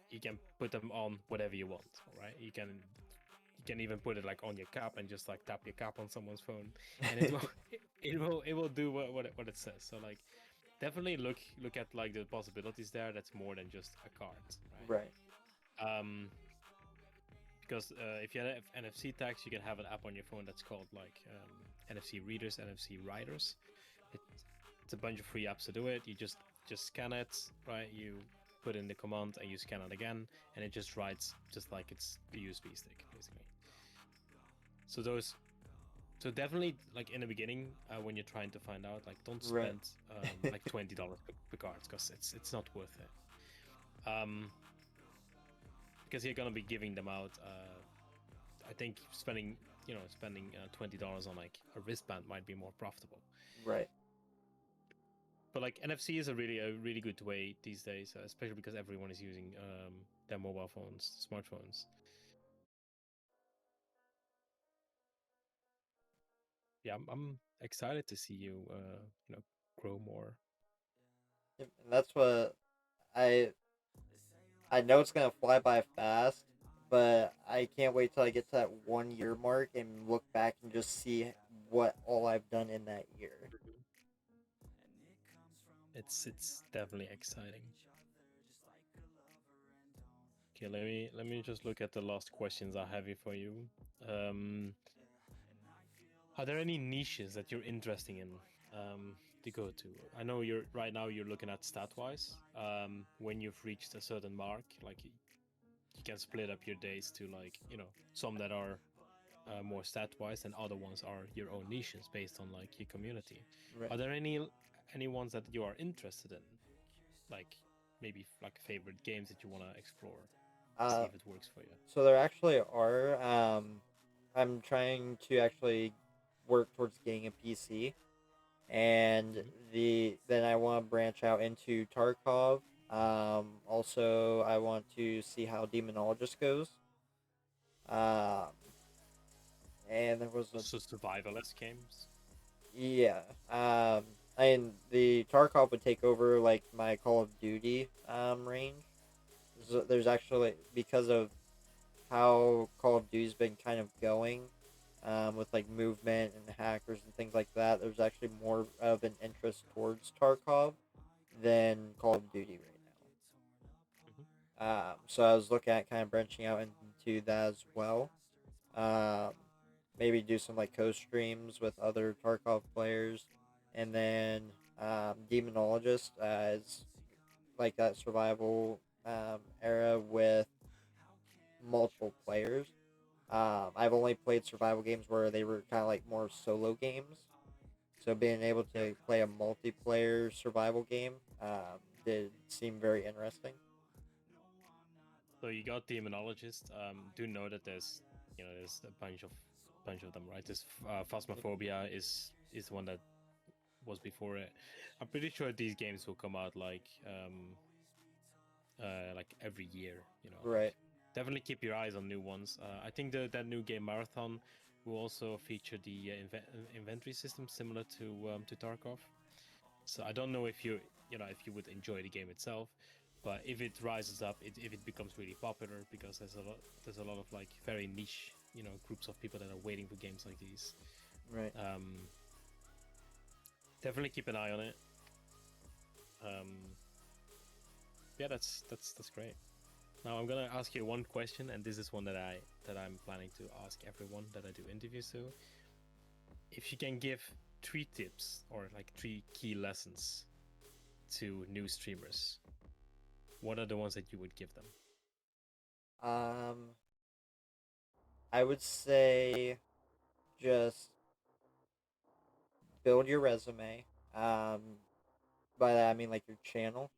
You can put them on whatever you want, all right? You can even put it like on your cap and just like tap your cap on someone's phone, and it will it will do what it says. So like definitely look at like the possibilities there. That's more than just a card, right? Right, Because if you have NFC tags, you can have an app on your phone that's called like NFC readers, NFC writers. It, it's a bunch of free apps to do it. You just scan it, right? You put in the command and you scan it again, and it just writes just like it's a USB stick, basically. So those, so definitely like in the beginning when you're trying to find out, like don't right. spend like $20 per cards because it's not worth it. Because you're gonna be giving them out. I think spending $20 on like a wristband might be more profitable. Right. But like NFC is a really good way these days, especially because everyone is using their mobile phones, smartphones. Yeah, I'm excited to see you, grow more. And that's what I I know it's gonna fly by fast, but I can't wait till I get to that 1 year mark and look back and just see what all I've done in that year. Mhm. It's definitely exciting. Okay, let me just look at the last questions I have here for you. Um, Are there any niches that you're interested in to go to? I know you're right now you're looking at stat wise. When you've reached a certain mark, like you can split up your days to like some that are more stat wise, and other ones are your own niches based on like your community. Right. Are there any ones that you are interested in, like maybe like favorite games that you want to explore, see Uh, if it works for you? so there actually are. I'm trying to actually work towards getting a PC, and Hmm. then I want to branch out into Tarkov. Also, I want to see how Demonologist goes. Um, and there was a So survivalist games. yeah. And the Tarkov would take over like my Call of Duty range. There's actually, because of how Call of Duty's been kind of going, with like movement and hackers and things like that. There's actually more of an interest towards Tarkov than Call of Duty right Hmm. now. So I was looking at kind of branching out into that as well. Um, Maybe do some like co-streams with other Tarkov players, and then Demonologist as like that survival era with multiple players. I've only played survival games where they were kind of like more solo games, so being able Yeah. to play a multiplayer survival game did seem very interesting. So you got Demonologist. Do know that there's a bunch of them, right? This Phasmophobia is one that was before it. I'm pretty sure these games will come out like every year. Right, Definitely keep your eyes on new ones. I think that new game Marathon will also feature the inventory system similar to Tarkov. So I don't know if if you would enjoy the game itself, but if it rises up, if it becomes really popular, because there's a lot of like very niche groups of people that are waiting for games like these. right. Um, Definitely keep an eye on it. Yeah, that's great. Now I'm gonna ask you one question, and this is one that I'm planning to ask everyone that I do interviews to. If you can give 3 tips or like 3 key lessons to new streamers, what are the ones that you would give them? Um, I would say just build your resume. By that I mean like your channel.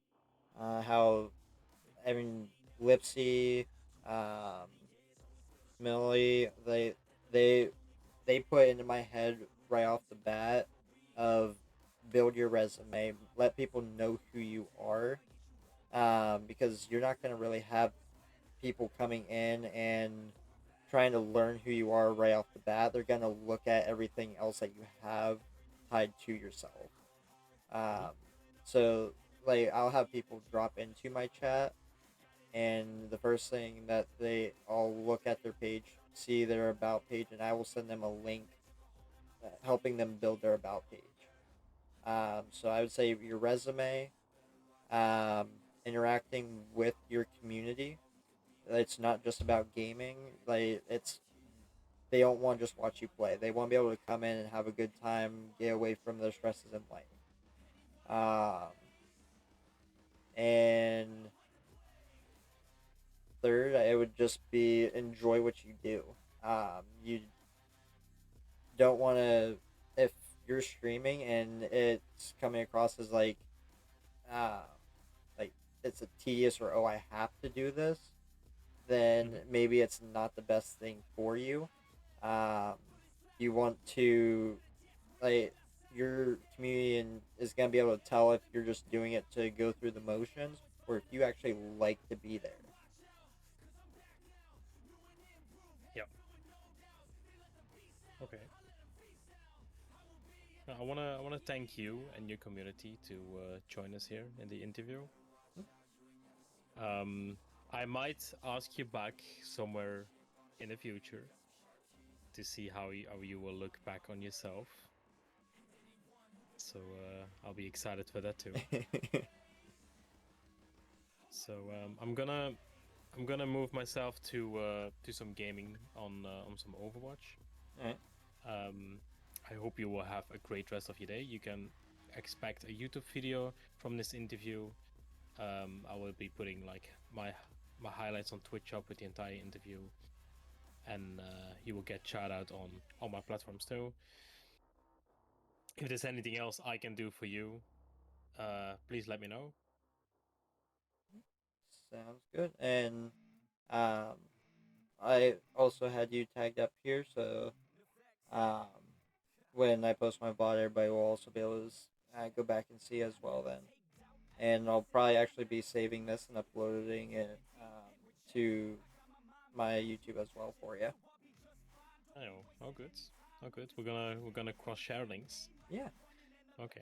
How I mean Lipsy, um, Millie, they they put into my head right off the bat of build your resume, let people know who you are, because you're not gonna really have people coming in and trying to learn who you are right off the bat. They're gonna look at everything else that you have tied to yourself. Mhm. Um, so like I'll have people drop into my chat, and the first thing that they all look at their page, see their about page, and I will send them a link helping them build their about page. So I would say your resume, um, interacting with your community. It's not just about gaming. Like it's they don't want to just watch you play. They want to be able to come in and have a good time, get away from their stresses in life. And third, it would just be enjoy what you do. You don't want to if you're streaming and it's coming across as uh, like it's a tedious or oh I have to do this, then Mhm. maybe it's not the best thing for you. Um, you want to like your community and is gonna be able to tell if you're just doing it to go through the motions or if you actually like to be there. Yeah. Okay. Now, I wanna thank you and your community to join us here in the interview. Um, I might ask you back somewhere in the future to see how you will look back on yourself. So I'll be excited for that too. So I'm gonna move myself to some gaming on some Overwatch. Alright. I hope you will have a great rest of your day. You can expect a YouTube video from this interview. I will be putting like my highlights on Twitch up with the entire interview, and you will get shout out on all my platforms too. If there's anything else I can do for you, please let me know. Sounds good. And um, I also had you tagged up here, so um, when I post my VOD, everybody will also be able to go back and see as well then. And I'll probably actually be saving this and uploading it to my YouTube as well for you. Oh, oh good, oh good. We're gonna cross share links. Yeah. Okay.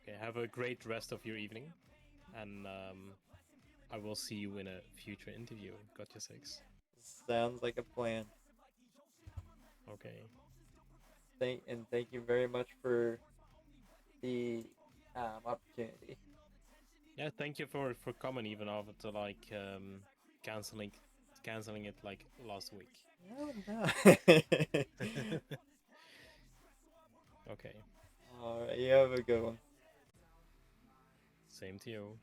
Okay. Have a great rest of your evening, and I will see you in a future interview. Gotcha 6. Sounds like a plan. Okay. Thank you very much for the opportunity. Yeah. Thank you for coming even after like canceling canceling it like last week. No, no. Okay. All right, you have a good one. Same to you.